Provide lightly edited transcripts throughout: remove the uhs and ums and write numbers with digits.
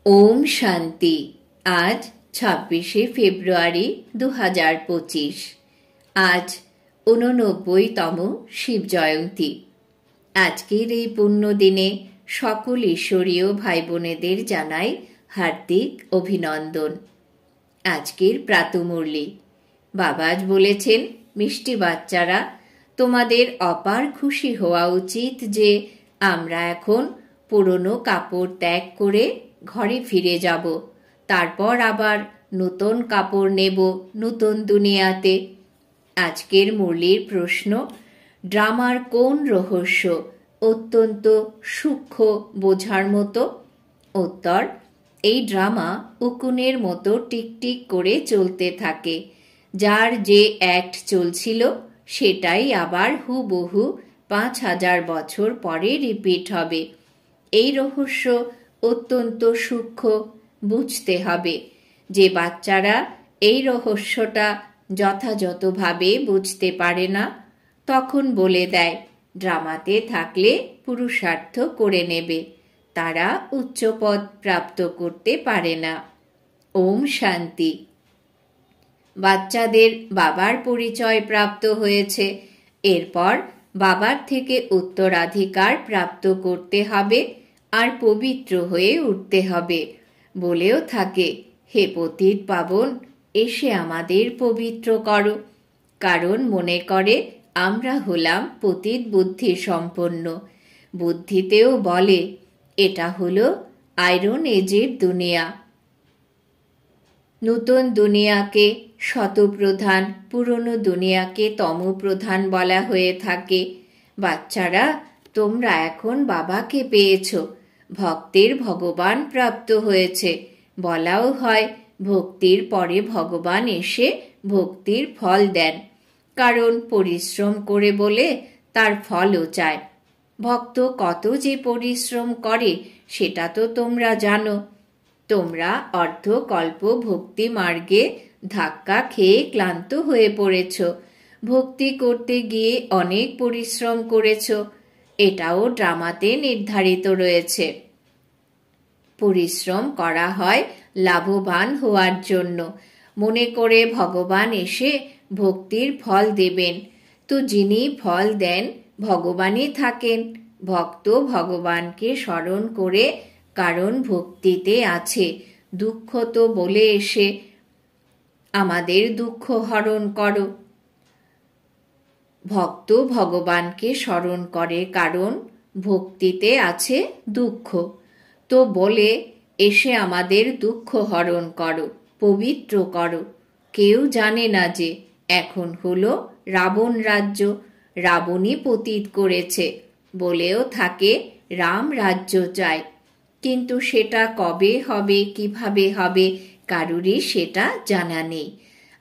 ओम शांति। आज 26 ফেব্রুয়ারি 2025। आज 89তম শিব জয়ন্তী। আজকের এই পুণ্য দিনে সকল ঈশ্বরীয় ভাই বোনেদের জানাই হার্দিক অভিনন্দন। আজকের প্রাতঃমুরলি বাবা আজ বলেছেন, মিষ্টি বাচ্চারা, তোমাদের অপার খুশি হওয়া উচিত যে আমরা এখন পুরনো কাপড় ত্যাগ করে ঘরে ফিরে যাব, তারপর আবার নতুন কাপড় নেব নতুন দুনিয়াতে। আজকের মুরলির প্রশ্ন, ড্রামার কোন রহস্য অত্যন্ত সূক্ষ্ম বোঝার মতো? উত্তর, এই ড্রামা উকুনের মতো টিকটিক করে চলতে থাকে। যার যে অ্যাক্ট চলছিল সেটাই আবার হুবহু 5000 বছর পরে রিপিট হবে। এই রহস্য অত্যন্ত সূক্ষ্ম, বুঝতে হবে। যে বাচ্চারা এই রহস্যটা যথাযথভাবে বুঝতে পারে না, তখন বলে দেয় ড্রামাতে থাকলে পুরুষার্থ করে নেবে, তারা উচ্চপদ প্রাপ্ত করতে পারে না। ওম শান্তি। বাচ্চাদের বাবার পরিচয় প্রাপ্ত হয়েছে, এরপর বাবার থেকে উত্তরাধিকার প্রাপ্ত করতে হবে আর পবিত্র হয়ে উঠতে হবে। বলেও থাকে, হে পতিত পাবন, এসে আমাদের পবিত্র করো। কারণ মনে করে আমরা হলাম পতিত বুদ্ধি সম্পন্ন। বুদ্ধিতেও বলে এটা হলো আয়রন এজের দুনিয়া। নতুন দুনিয়াকে শতপ্রধান, পুরনো দুনিয়াকে তমপ্রধান বলা হয়ে থাকে। বাচ্চারা, তোমরা এখন বাবাকে পেয়েছ, ভক্তের ভগবান প্রাপ্ত হয়েছে। বলাও হয় ভক্তির পরে ভগবান এসে ভক্তির ফল দেন, কারণ পরিশ্রম করে বলে তার ফলও চায়। ভক্ত কত যে পরিশ্রম করে সেটা তো তোমরা জানো। তোমরা অর্ধকল্প ভক্তি মার্গে ধাক্কা খেয়ে ক্লান্ত হয়ে পড়েছ। ভক্তি করতে গিয়ে অনেক পরিশ্রম করেছ, এটাও ড্রামাতে নির্ধারিত রয়েছে। পরিশ্রম করা হয় লাভবান হওয়ার জন্য, মনে করে ভগবান এসে ভক্তির ফল দেবেন। তো যিনি ফল দেন ভগবানই থাকেন। ভক্ত ভগবানকে স্মরণ করে কারণ ভক্তিতে আছে, দুঃখ তো বলে এসে আমাদের দুঃখ হরণ করো। ভক্ত ভগবানকে স্মরণ করে কারণ ভক্তিতে আছে দুঃখ, তো বলে এসে আমাদের দুঃখ হরণ করো, পবিত্র করো। কেউ জানে না যে এখন হলো রাবণ রাজ্য, রাবণই পতিত করেছে। বলেও থাকে রাম রাজ্য চায়, কিন্তু সেটা কবে হবে, কিভাবে হবে, কারুরই সেটা জানা নেই।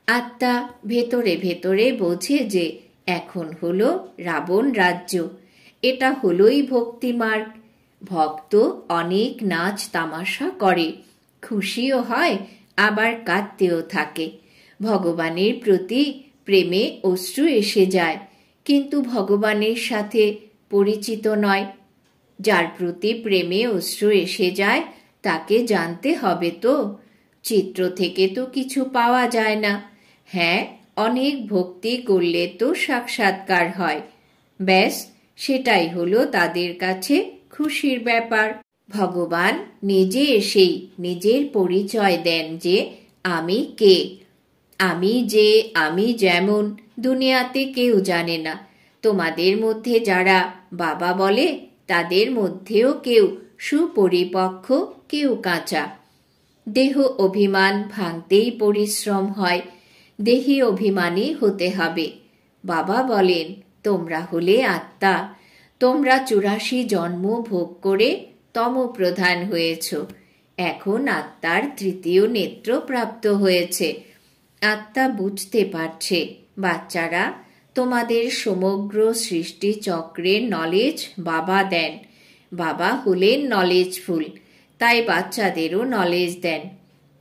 আত্মা ভেতরে ভেতরে বোঝে যে এখন হলো রাবণ রাজ্য। এটা হলোই ভক্তিমার্গ। ভক্ত অনেক নাচ তামাশা করে, খুশিও হয় আবার কাঁদতেও থাকে। ভগবানের প্রতি প্রেমে অশ্রু এসে যায়, কিন্তু ভগবানের সাথে পরিচিত নয়। যার প্রতি প্রেমে অশ্রু এসে যায় তাকে জানতে হবে তো। চিত্র থেকে তো কিছু পাওয়া যায় না। হ্যাঁ, অনেক ভক্তি করলে তো সাক্ষাৎকার হয়, ব্যাস সেটাই হলো তাদের কাছে খুশির ব্যাপার। ভগবান নিজে এসেই নিজের পরিচয় দেন যে আমি কে। আমি যে, আমি যেমন দুনিয়াতে কেউ জানে না। তোমাদের মধ্যে যারা বাবা বলে তাদের মধ্যেও কেউ সুপরিপক্ক, কেউ কাঁচা। দেহ অভিমান ভাঙতেই পরিশ্রম হয়, দেহি অভিমানী হতে হবে। বাবা বলেন, তোমরা হলে আত্মা, তোমরা 84 জন্ম ভোগ করে তমপ্রধান হয়েছ। এখন আত্মার তৃতীয় নেত্র প্রাপ্ত হয়েছে। আত্মা বুঝতে পারছে, বাচ্চারা, তোমাদের সমগ্র সৃষ্টি চক্রের নলেজ বাবা দেন। বাবা হলেন নলেজফুল, তাই বাচ্চাদেরও নলেজ দেন।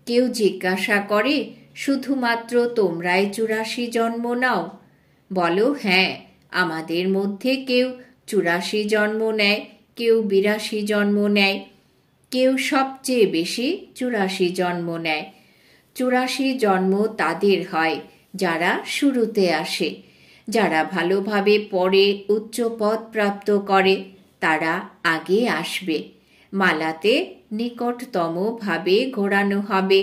কেউ জিজ্ঞাসা করে, শুধুমাত্র তোমরাই 84 জন্ম নাও? বলো, হ্যাঁ, আমাদের মধ্যে কেউ 84 জন্ম নেয়, কেউ 82 জন্ম নেয়। কেউ সবচেয়ে বেশি 84 জন্ম নেয়। 84 জন্ম তাদের হয় যারা শুরুতে আসে। যারা ভালোভাবে পড়ে উচ্চ পদ প্রাপ্ত করে তারা আগে আসবে। মালাতে নিকটতম ভাবে ঘোরানো হবে।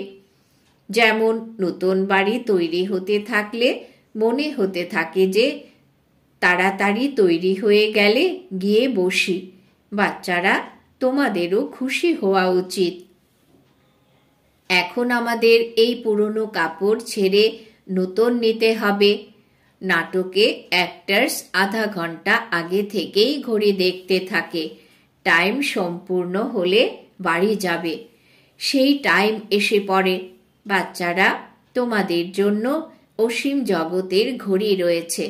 যেমন নতুন বাড়ি তৈরি হতে থাকলে মনে হতে থাকে যে তাড়াতাড়ি তৈরি হয়ে গেলে গিয়ে বসি। বাচ্চারা, তোমাদেরও খুশি হওয়া উচিত। এখন আমাদের এই পুরনো কাপড় ছেড়ে নতুন নিতে হবে। নাটকে অ্যাক্টার্স আধা ঘন্টা আগে থেকেই ঘড়ি দেখতে থাকে। টাইম সম্পূর্ণ হলে বাড়ি যাবে। সেই টাইম এসে পড়ে। বাচ্চারা, তোমাদের জন্য অসীম জগতের ঘড়ি রয়েছে।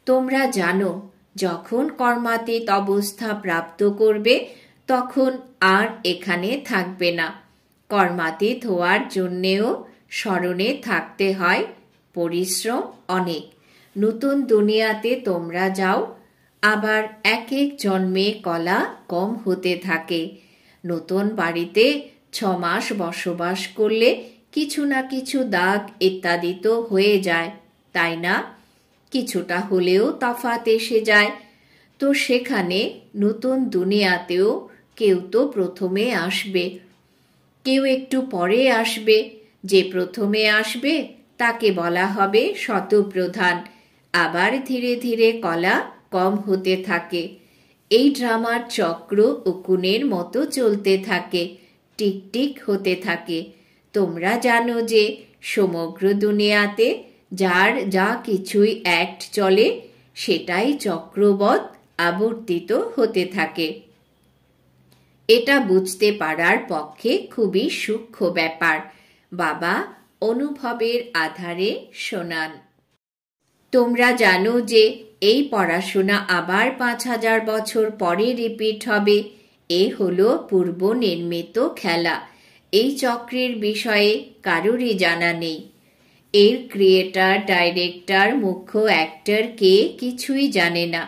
তোমরা জানো যখন কর্মাতীত অবস্থা প্রাপ্ত করবে তখন আর এখানে থাকবে না। কর্মাতীত হওয়ার জন্যেও স্মরণে থাকতে হয়, পরিশ্রম অনেক। নতুন দুনিয়াতে তোমরা যাও, আবার এক এক জন্মে কলা কম হতে থাকে। নতুন বাড়িতে 6 মাস বসবাস করলে কিছু না কিছু দাগ ইত্যাদি তো হয়ে যায়, তাই না? কিছুটা হলেও তফাৎ এসে যায়। তো সেখানে নতুন দুনিয়াতেও কেউ তো প্রথমে আসবে, কেউ একটু পরে আসবে। যে প্রথমে আসবে তাকে বলা হবে শতপ্রধান। আবার ধীরে ধীরে কলা কম হতে থাকে। এই ড্রামার চক্র উকুনের মতো চলতে থাকে, টিকটিক হতে থাকে। তোমরা জানো যে সমগ্র দুনিয়াতে যার যা কিছুই অ্যাক্ট চলে সেটাই চক্রবৎ আবর্তিত হতে থাকে। এটা বুঝতে পারার পক্ষে খুবই সূক্ষ্ম ব্যাপার। বাবা অনুভবের আধারে শোনান। তোমরা জানো যে এই পড়াশোনা আবার 5000 বছর পরে রিপিট হবে। এ হলো পূর্ব নির্মিত খেলা। এই চক্রের বিষয়ে কারোরই জানা নেই। এর ক্রিয়েটার, ডাইরেক্টর, মুখ্য অ্যাক্টর কে কিছুই জানে না।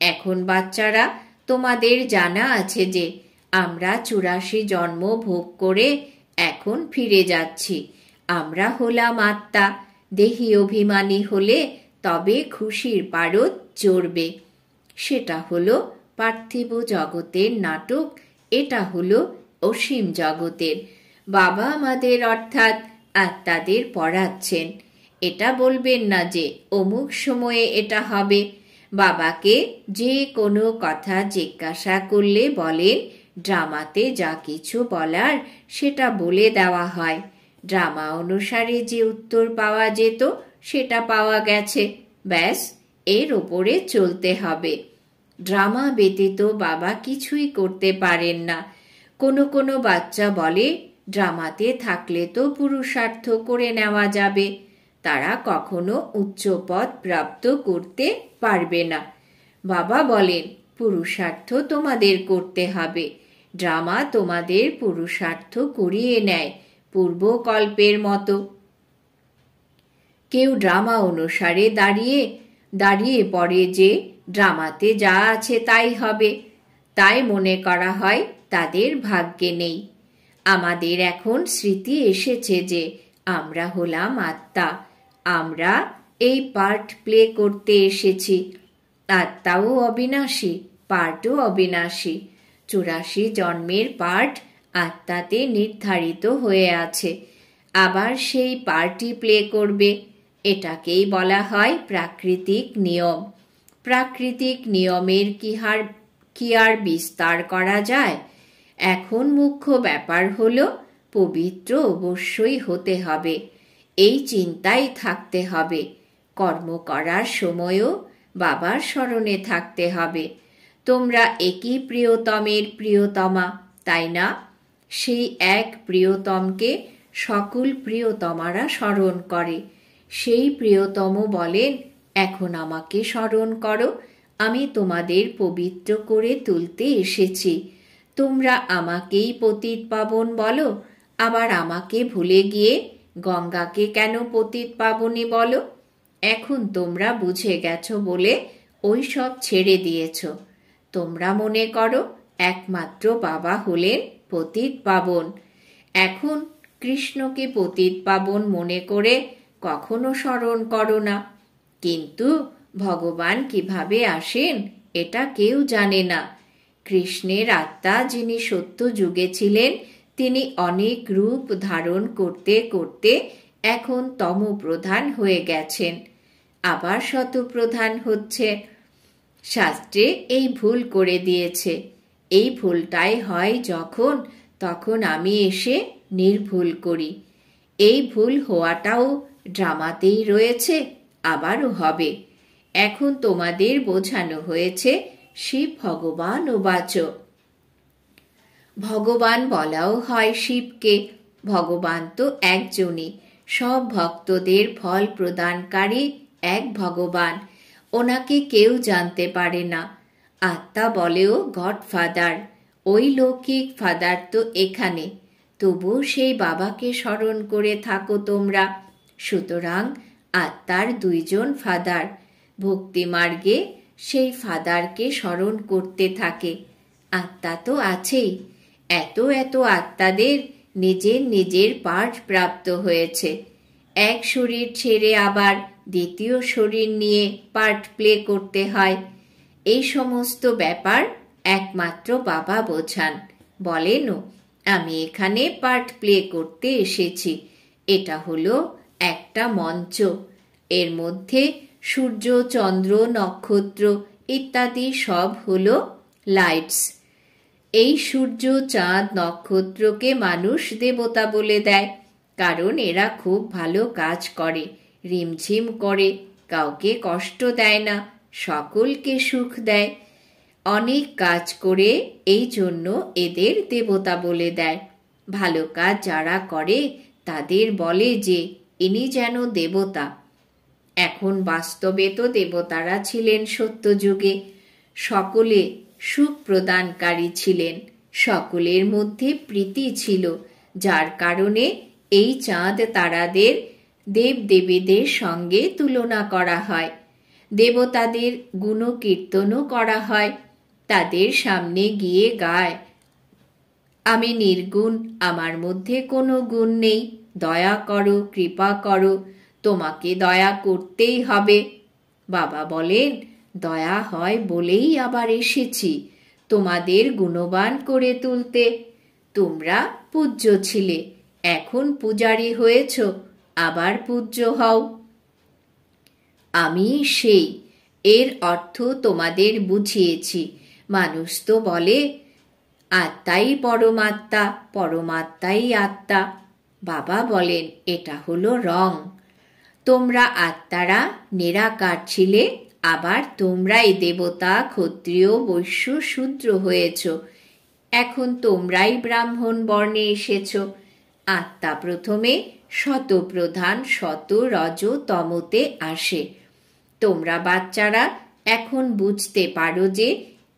এখন বাচ্চারা, তোমাদের জানা আছে যে আমরা 84 জন্ম ভোগ করে এখন ফিরে যাচ্ছি। আমরা হলাম আত্মা। দেহি অভিমানী হলে তবে খুশির পারদ চড়বে। সেটা হলো পার্থিব জগতের নাটক, এটা হলো অসীম জগতের। বাবা আমাদের অর্থাৎ আত্মাদের পড়াচ্ছেন। এটা বলবেন না যে অমুক সময়ে এটা হবে। বাবাকে যে কোনো কথা জিজ্ঞাসা করলে বলেন, ড্রামাতে যা কিছু বলার সেটা বলে দেওয়া হয়। ড্রামা অনুসারে যে উত্তর পাওয়া যেত সেটা পাওয়া গেছে, ব্যাস এর ওপরে চলতে হবে। ড্রামা ব্যতীত বাবা কিছুই করতে পারেন না। কোনো কোনো বাচ্চা বলে, ড্রামাতে থাকলে তো পুরুষার্থ করে নেওয়া যাবে। তারা কখনো উচ্চ পদ প্রাপ্ত করতে পারবে না। বাবা বলেন, পুরুষার্থ তোমাদের করতে হবে। ড্রামা তোমাদের পুরুষার্থ করিয়ে নেয়, পূর্বকল্পের মতো। কেউ ড্রামা অনুসারে দাঁড়িয়ে পড়ে যে ড্রামাতে যা আছে তাই হবে, তাই মনে করা হয় তাদের ভাগ্যে নেই। আমাদের এখন স্মৃতি এসেছে যে আমরা হলাম আত্মা। আমরা এই পার্ট প্লে করতে এসেছি। আত্মাও অবিনাশী, পার্টও অবিনাশী। 84 জন্মের পার্ট আত্মাতে নির্ধারিত হয়ে আছে। আবার সেই পার্টি প্লে করবে। এটাকেই বলা হয় প্রাকৃতিক নিয়ম। প্রাকৃতিক নিয়মের কি আর বিস্তার করা যায়? এখন মুখ্য ব্যাপার হলো পবিত্র অবশ্যই হতে হবে। এই চিন্তাই থাকতে হবে। কর্ম করার সময়ও বাবার স্মরণে থাকতে হবে। তোমরা একই প্রিয়তমের প্রিয়তমা, তাই না? সেই এক প্রিয়তমকে সকল প্রিয়তমারা স্মরণ করে। সেই প্রিয়তম বলেন, এখন আমাকে স্মরণ করো, আমি তোমাদের পবিত্র করে তুলতে এসেছি। তোমরা আমাকেই পতিত পাবন বলো, আবার আমাকে ভুলে গিয়ে গঙ্গাকে কেন পতিত পাবনী বলো? এখন তোমরা বুঝে গেছো বলে ওই সব ছেড়ে দিয়েছ। তোমরা মনে করো একমাত্র বাবা হলেন পতিত পাবন। এখন কৃষ্ণকে পতিত পাবন মনে করে কখনো স্মরণ করো না। কিন্তু ভগবান কিভাবে আসেন এটা কেউ জানে না। কৃষ্ণের আত্মা যিনি সত্য যুগে ছিলেন, তিনি অনেক রূপ ধারণ করতে করতে এখন তমপ্রধান হয়ে গেছেন, আবার শতপ্রধান হচ্ছে। শাস্ত্রে এই ভুল করে দিয়েছে। এই ভুলটাই হয় যখন তখন আমি এসে নির্ভুল করি। এই ভুল হওয়াটাও ড্রামাতেই রয়েছে, আবারও হবে। এখন তোমাদের বোঝানো হয়েছে শিব ভগবান উবাচ। ভগবান বলাও হয় শিবকে। ভগবান তো একজনই, সব ভক্তদের ফল প্রদানকারী এক ভগবান। ওনাকে কেউ জানতে পারে না। আত্মা বলেও গডফাদার, ওই লৌকিক ফাদার তো এখানে। তবু সেই বাবাকে স্মরণ করে থাকো তোমরা। সুতরাং আত্মার দুইজন ফাদার। ভক্তিমার্গে সেই ফাদারকে স্মরণ করতে থাকে। আত্মা তো আছেই। এত এত আত্মাদের নিজের নিজের পাঠ প্রাপ্ত হয়েছে। এক শরীর ছেড়ে আবার দ্বিতীয় শরীর নিয়ে পার্ট প্লে করতে হয়। এই সমস্ত ব্যাপার একমাত্র বাবা বোঝান। বলেনও, আমি এখানে পার্ট প্লে করতে এসেছি। এটা হলো একটা মঞ্চ। এর মধ্যে সূর্য, চন্দ্র, নক্ষত্র ইত্যাদি সব হলো লাইটস। এই সূর্য, চাঁদ, নক্ষত্রকে মানুষ দেবতা বলে দেয়, কারণ এরা খুব ভালো কাজ করে, রিমঝিম করে, কাউকে কষ্ট দেয় না, সকলকে সুখ দেয়। অনেক কাজ করে এই জন্য এদের দেবতা বলে দেয়। ভালো কাজ যারা করে তাদের বলে যে ইনি যেন দেবতা। এখন বাস্তবে তো দেবতারা ছিলেন সত্যযুগে। সকলে সুখ প্রদানকারী ছিলেন, সকলের মধ্যে প্রীতি ছিল, যার কারণে এই চাঁদ তারাদের দেবদেবীদের সঙ্গে তুলনা করা হয়। দেবতাদের গুণকীর্তনও করা হয়। তাদের সামনে গিয়ে গায়, আমি নির্গুণ, আমার মধ্যে কোনো গুণ নেই, দয়া করো, কৃপা করো, তোমাকে দয়া করতেই হবে। বাবা বলেন, দয়া হয় বলেই আবার এসেছি তোমাদের গুণবান করে তুলতে। তোমরা পূজ্য ছিলে, এখন পূজারী হয়েছ, আবার পূজ্য হও। আমি সেই, এর অর্থ তোমাদের বুঝিয়েছি। মানুষ তো বলে আত্মাই পরমাত্মা, পরমাত্মাই আত্মা। বাবা বলেন এটা হলো রং। তোমরা আত্মারা নিরাকার ছিলে, আবার তোমরাই দেবতা, ক্ষত্রিয়, বৈশ্য, শূদ্র হয়েছ। এখন তোমরাই ব্রাহ্মণ বর্ণে এসেছ। আত্মা প্রথমে শতপ্রধান, শত, রজ, তমতে আসে। তোমরা বাচ্চারা এখন বুঝতে পারো যে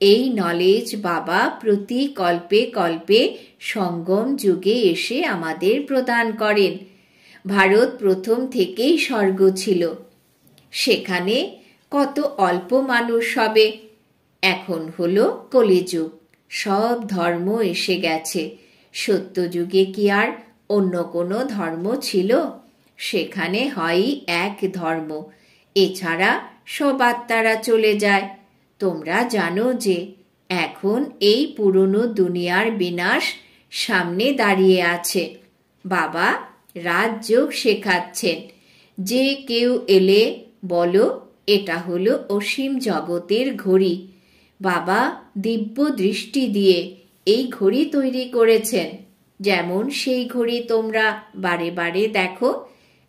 এই নলেজ বাবা প্রতি কল্পে কল্পে সঙ্গম যুগে এসে আমাদের প্রদান করেন। ভারত প্রথম থেকেই স্বর্গ ছিল, সেখানে কত অল্প মানুষ হবে। এখন হলো কলিযুগ, সব ধর্ম এসে গেছে। সত্যযুগে কি আর অন্য কোনো ধর্ম ছিল? সেখানে হয়ই এক ধর্ম, এছাড়া সব আত্মারা চলে যায়। তোমরা জানো যে এখন এই পুরনো দুনিয়ার বিনাশ সামনে দাঁড়িয়ে আছে। বাবা রাজযোগ শেখাচ্ছেন। যে কেউ এলে বলো এটা হলো অসীম জগতের ঘড়ি। বাবা দিব্য দৃষ্টি দিয়ে এই ঘড়ি তৈরি করেছেন, যেমন সেই ঘড়ি তোমরা বারে বারে দেখো।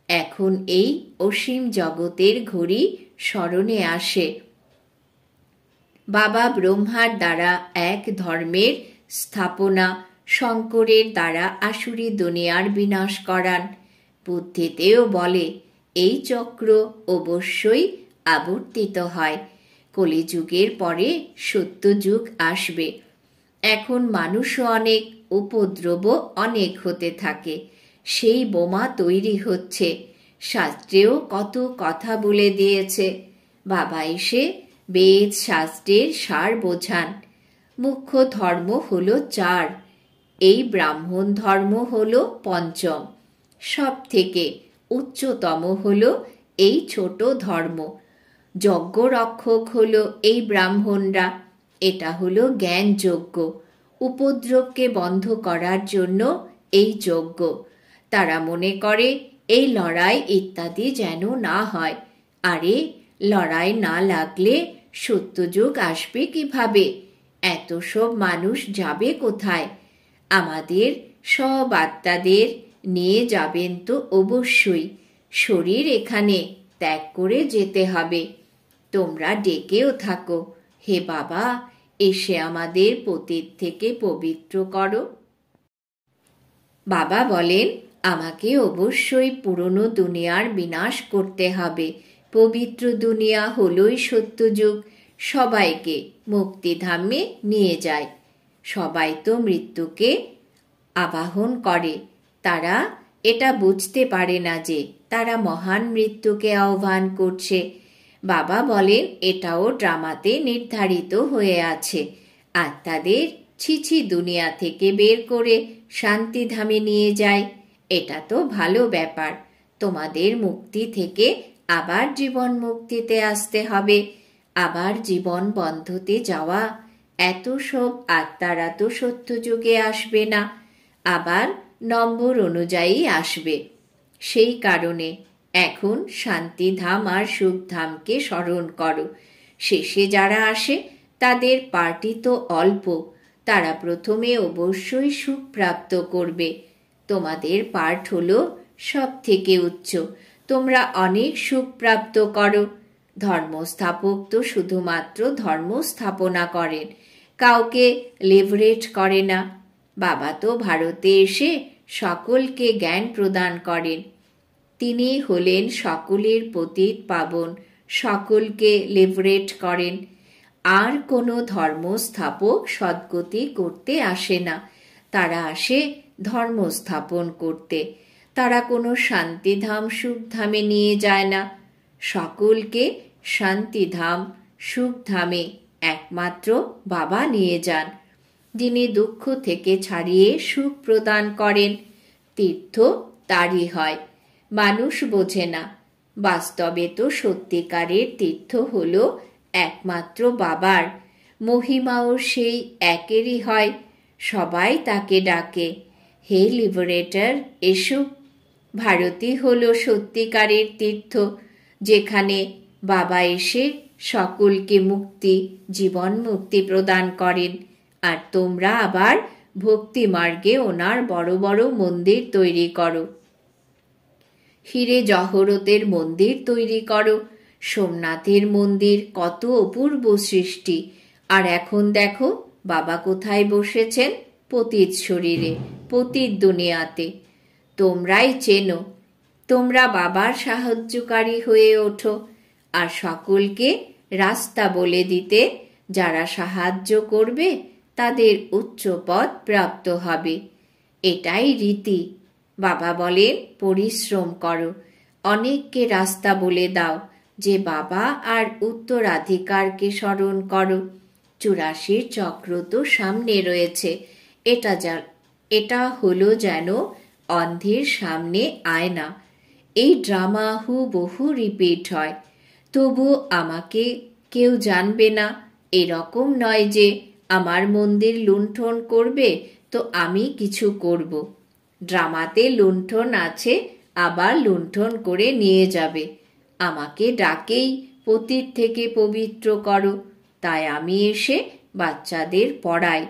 এখন এই অসীম জগতের ঘড়ি স্মরণে আসে। বাবা ব্রহ্মার দ্বারা এক ধর্মের স্থাপনা, শঙ্করের দ্বারা আসুরি দুনিয়ার বিনাশ করান। বুদ্ধিতেও বলে এই চক্র অবশ্যই আবর্তিত হয়। কলিযুগের পরে সত্যযুগ আসবে। এখন মানুষও অনেক, উপদ্রব অনেক হতে থাকে। সেই বোমা তৈরি হচ্ছে। শাস্ত্রেও কত কথা বলে দিয়েছে। বাবা এসে বেদ শাস্ত্রের সার বোঝান। মুখ্য ধর্ম হলো 4। এই ব্রাহ্মণ ধর্ম হল পঞ্চম, সব থেকে উচ্চতম হল এই ছোট ধর্ম। যজ্ঞরক্ষক হল এই ব্রাহ্মণরা, এটা হলো জ্ঞান যজ্ঞ। উপদ্রবকে বন্ধ করার জন্য এই যজ্ঞ। তারা মনে করে এই লড়াই ইত্যাদি যেন না হয়। আরে, লড়াই না লাগলে সত্যযুগ আসবে কিভাবে? এত সব মানুষ যাবে কোথায়? আমাদের সব আত্মাদের নিয়ে যাবেন তো অবশ্যই। শরীর এখানে ত্যাগ করে যেতে হবে। তোমরা ডেকেও থাকো, হে বাবা, এসে আমাদের পতিত থেকে পবিত্র করো। বাবা বলেন, আমাকে অবশ্যই পুরনো দুনিয়ার বিনাশ করতে হবে। পবিত্র দুনিয়া হলই সত্যযুগ, সবাইকে মুক্তিধামে নিয়ে যায়। সবাই তো মৃত্যুকে আবাহন করে। তারা এটা বুঝতে পারে না যে তারা মহান মৃত্যুকে আহ্বান করছে। বাবা বলেন, এটাও ড্রামাতে নির্ধারিত হয়ে আছে। আত্মাদের ছিছি দুনিয়া থেকে বের করে শান্তিধামে নিয়ে যায়। এটা তো ভালো ব্যাপার। তোমাদের মুক্তি থেকে আবার জীবন মুক্তিতে আসতে হবে। আবার জীবন বন্ধতে যাওয়া, এত সব আত্মারা তো সত্যযুগে আসবে না, আবার নম্বর অনুযায়ী আসবে। সেই কারণে এখন শান্তিধাম আর সুখধামকে স্মরণ করো। শেষে যারা আসে তাদের পার্টি তো অল্প, তারা প্রথমে অবশ্যই সুখ প্রাপ্ত করবে। তোমাদের পার্ট হলো সব থেকে উচ্চ। তোমরা অনেক সুখ প্রাপ্ত করো। ধর্মস্থাপক তো শুধুমাত্র ধর্ম স্থাপনা করেন, কাউকে লিভারেট করে না। বাবা তো ভারতে এসে সকলকে জ্ঞান প্রদান করেন। তিনি হলেন সকলের পতিত পাবন, সকলকে লিভারেট করেন। আর কোনো ধর্মস্থাপক সদ্গতি করতে আসে না, তারা আসে ধর্ম স্থাপন করতে। তারা কোনো শান্তিধাম সুখধামে নিয়ে যায় না। সকলকে শান্তিধাম সুখধামে একমাত্র বাবা নিয়ে যান, যিনি দুঃখ থেকে ছাড়িয়ে সুখ প্রদান করেন। তীর্থ তারই হয়, মানুষ বোঝে না। বাস্তবে তো সত্যিকারের তীর্থ হলো একমাত্র বাবার। মহিমাও সেই একেরই হয়। সবাই তাকে ডাকে, হে লিবারেটর, এসো। ভারতই হলো সত্যিকারের তীর্থ, যেখানে বাবা এসে সকলকে মুক্তি, জীবন মুক্তি প্রদান করেন। আর তোমরা আবার ভক্তি মার্গে ওনার বড় বড় মন্দির তৈরি করো। হীরে জহরতের মন্দির তৈরি করো। সোমনাথের মন্দির কত অপূর্ব সৃষ্টি। আর এখন দেখো বাবা কোথায় বসেছেন? পতিত শরীরে, পতিত দুনিয়াতে। তোমরাই চেনো। তোমরা বাবার সাহায্যকারী হয়ে ওঠো আর সকলকে রাস্তা বলে দিতে। যারা সাহায্য করবে তাদের উচ্চ পদ প্রাপ্ত হবে। এটাই রীতি। বাবা বলেন, পরিশ্রম করো, অনেককে রাস্তা বলে দাও যে বাবা আর উত্তরাধিকারকে স্মরণ করো। 84 চক্র তো সামনে রয়েছে। এটা হলো যেন অন্ধের সামনে আয়না। এই ড্রামা হুবহু রিপিট হয়, তবু আমাকে কেউ জানবে না। এরকম নয় যে আমার মন্দির লুণ্ঠন করবে তো আমি কিছু করব। ড্রামাতে লুণ্ঠন আছে, আবার লুণ্ঠন করে নিয়ে যাবে। আমাকে ডাকেই পতিত থেকে পবিত্র করো, তাই আমি এসে বাচ্চাদের পড়াই।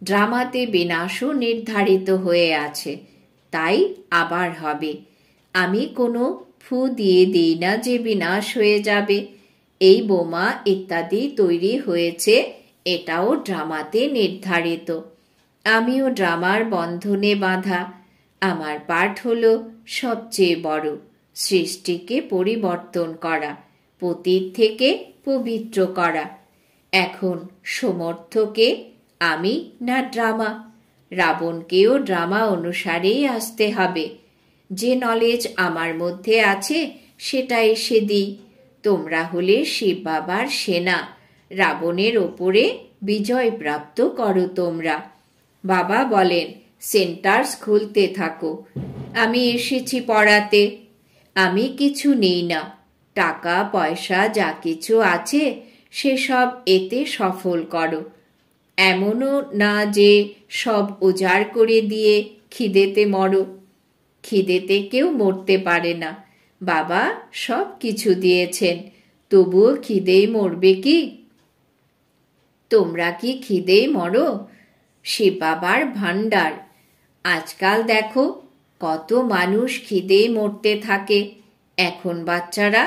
ড্রামাতে বিনাশও নির্ধারিত হয়ে আছে, তাই আবার হবে। আমি কোনো ফু দিয়ে দিই না যে বিনাশ হয়ে যাবে। এই বোমা ইত্যাদি তৈরি হয়েছে, এটাও ড্রামাতে নির্ধারিত। আমিও ড্রামার বন্ধনে বাঁধা। আমার পাঠ হলো সবচেয়ে বড়, সৃষ্টিকে পরিবর্তন করা, পতিত থেকে পবিত্র করা। এখন সমর্থকে আমি না ড্রামা? রাবণকেও ড্রামা অনুসারেই আসতে হবে। যে নলেজ আমার মধ্যে আছে সেটা এসে দিই। তোমরা হলে শিব বাবার সেনা। রাবণের ওপরে বিজয় প্রাপ্ত করো তোমরা। বাবা বলেন, সেন্টার্স খুলতে থাকো, আমি এসেছি পড়াতে। আমি কিছু নেই না, টাকা পয়সা যা কিছু আছে সেসব এতে সফল করো। এমনও না যে সব উজাড় করে দিয়ে খিদেতে মরো। খিদেতে কেউ মরতে পারে না। বাবা সব কিছু দিয়েছেন, তবুও খিদেই মরবে কি? তোমরা কি খিদেই মরো? শিব বাবার ভান্ডার। আজকাল দেখো কত মানুষ খিদেই মরতে থাকে। এখন বাচ্চারা,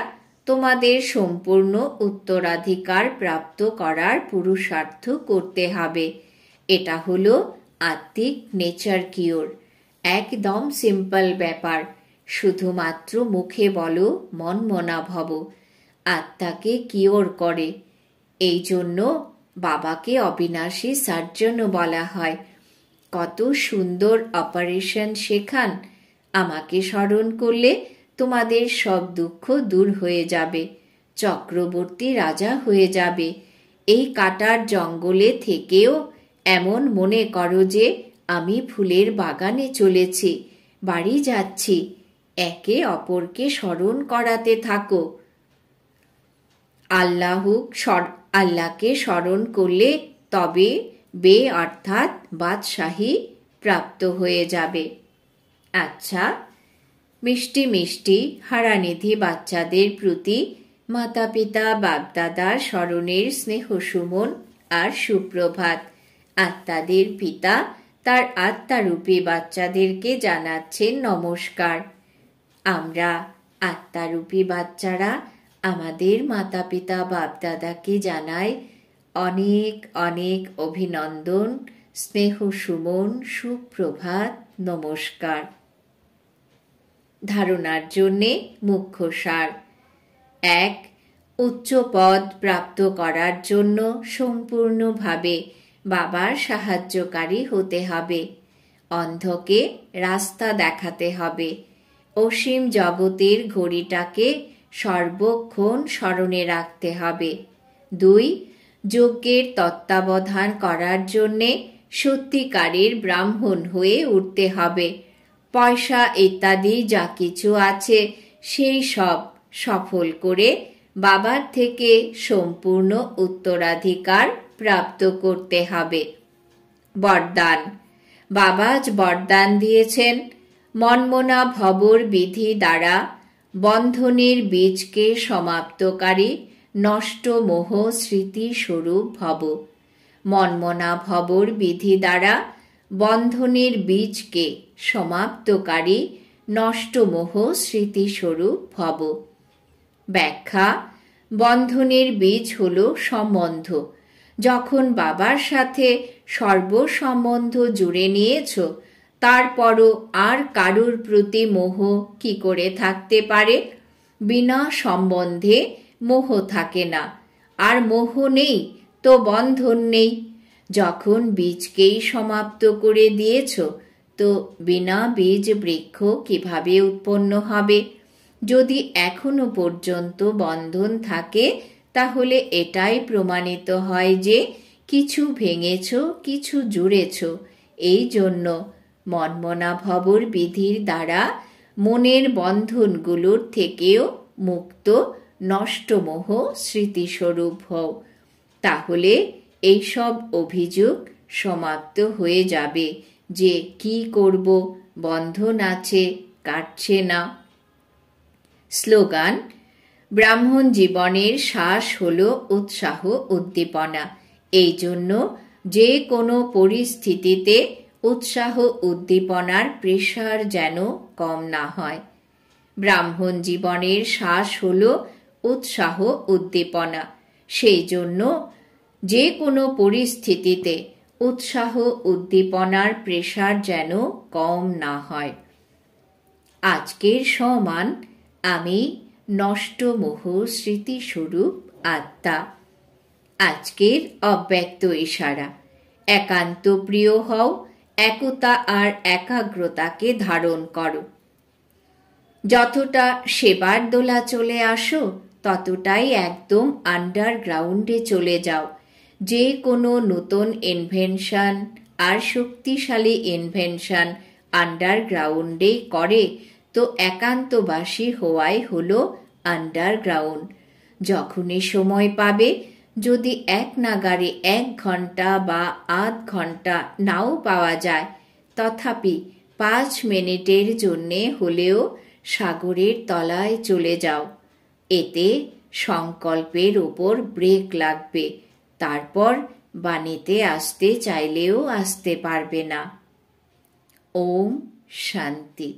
তোমাদের সম্পূর্ণ উত্তরাধিকার প্রাপ্ত করার পুরুষার্থ করতে হবে। এটা হলো আত্মিক নেচার কিওর। একদম সিম্পল ব্যাপার। শুধুমাত্র মুখে বলো মনমনা ভব, আত্মাকে কিওর করে। এই জন্য বাবাকে অবিনাশী সার্জনও বলা হয়। কত সুন্দর অপারেশন শেখান। আমাকে স্মরণ করলে তোমাদের সব দুঃখ দূর হয়ে যাবে, চক্রবর্তী রাজা হয়ে যাবে। এই কাটার জঙ্গলে থেকেও এমন মনে করো যে আমি ফুলের বাগানে চলেছি, বাড়ি যাচ্ছি। একে অপরকে স্মরণ করাতে থাকো। আল্লাহকে স্মরণ করলে তবে বে অর্থাৎ বাদশাহী প্রাপ্ত হয়ে যাবে। আচ্ছা, মিষ্টি মিষ্টি হারানিধি বাচ্চাদের প্রতি মাতা পিতা বাপদাদার স্মরণের স্নেহ সুমন আর সুপ্রভাত। আত্মাদের পিতা তার আত্মারূপী বাচ্চাদেরকে জানাচ্ছেন নমস্কার। আমরা আত্মারূপী বাচ্চারা আমাদের মাতা পিতা বাপদাদাকে জানাই অনেক অনেক অভিনন্দন, স্নেহ সুমন, সুপ্রভাত, নমস্কার। ধারণার জন্যে মুখ্য সার। 1. উচ্চ পদ প্রাপ্ত করার জন্য সম্পূর্ণভাবে বাবার সাহায্যকারী হতে হবে। অন্ধকে রাস্তা দেখাতে হবে। অসীম জগতের ঘড়িটাকে সর্বক্ষণ স্মরণে রাখতে হবে। 2. যজ্ঞের তত্ত্বাবধান করার জন্যে সত্যিকারের ব্রাহ্মণ হয়ে উঠতে হবে। পয়সা ইত্যাদি যা কিছু আছে সেই সব সফল করে বাবার থেকে সম্পূর্ণ উত্তরাধিকার প্রাপ্ত করতে হবে। বরদান। বাবা আজ বরদান দিয়েছেন, মনমনা ভবর বিধি দ্বারা বন্ধনের বীজকে সমাপ্তকারী নষ্ট মোহ স্মৃতি স্বরূপ ভব। মনমনা ভবর বিধি দ্বারা বন্ধনের বীজকে সমাপ্তকারী নষ্ট মোহ স্মৃতি স্বরূপ ভব। ব্যাখ্যা। বন্ধনের বীজ হল সম্বন্ধ। যখন বাবার সাথে সর্বসম্বন্ধ জুড়ে নিয়েছ, তারপরও আর কারুর প্রতি মোহ কি করে থাকতে পারে? বিনা সম্বন্ধে মোহ থাকে না, আর মোহ নেই তো বন্ধন নেই। যখন বীজকেই সমাপ্ত করে দিয়েছ, তো বিনা বীজ বৃক্ষ কিভাবে উৎপন্ন হবে? যদি এখনো পর্যন্ত বন্ধন থাকে, তাহলে এটাই প্রমাণিত হয় যে কিছু ভেঙেছ, কিছু জুড়েছ। এই জন্য মনমনা ভবর বিধির দ্বারা মনের বন্ধনগুলোর থেকেও মুক্ত নষ্ট মোহ স্মৃতিস্বরূপ হও। তাহলে এইসব অভিযোগ সমাপ্ত হয়ে যাবে যে কি করব, বন্ধন আছে, কাটছে না। স্লোগান। ব্রাহ্মণ জীবনের শ্বাস হল উৎসাহ উদ্দীপনা। এই জন্য যে কোনো পরিস্থিতিতে উৎসাহ উদ্দীপনার প্রেসার যেন কম না হয়। ব্রাহ্মণ জীবনের শ্বাস হল উৎসাহ উদ্দীপনা। সেই জন্য যে কোনো পরিস্থিতিতে উৎসাহ উদ্দীপনার প্রেসার যেন কম না হয়। আজকের সমান আমি নষ্ট মোহ স্মৃতিস্বরূপ আত্মা। আজকের অব্যক্ত ইশারা। একান্ত প্রিয় হও, একতা আর একাগ্রতাকে ধারণ করো। যতটা সেবার দোলা চলে আসো, ততটাই একদম আন্ডারগ্রাউন্ডে চলে যাও। যে কোনো নতুন ইনভেনশন, আর শক্তিশালী ইনভেনশন আন্ডারগ্রাউন্ডে করে, তো একান্তবাসী হওয়াই হলো আন্ডারগ্রাউন্ড। যখনই সময় পাবে, যদি এক নাগারে 1 ঘন্টা বা আধ ঘন্টা নাও পাওয়া যায়, তথাপি 5 মিনিটের জন্যে হলেও সাগরের তলায় চলে যাও। এতে সংকল্পের উপর ব্রেক লাগবে, তারপর বাণীতে আসতে চাইলেও আসতে পারবে না। ওম শান্তি।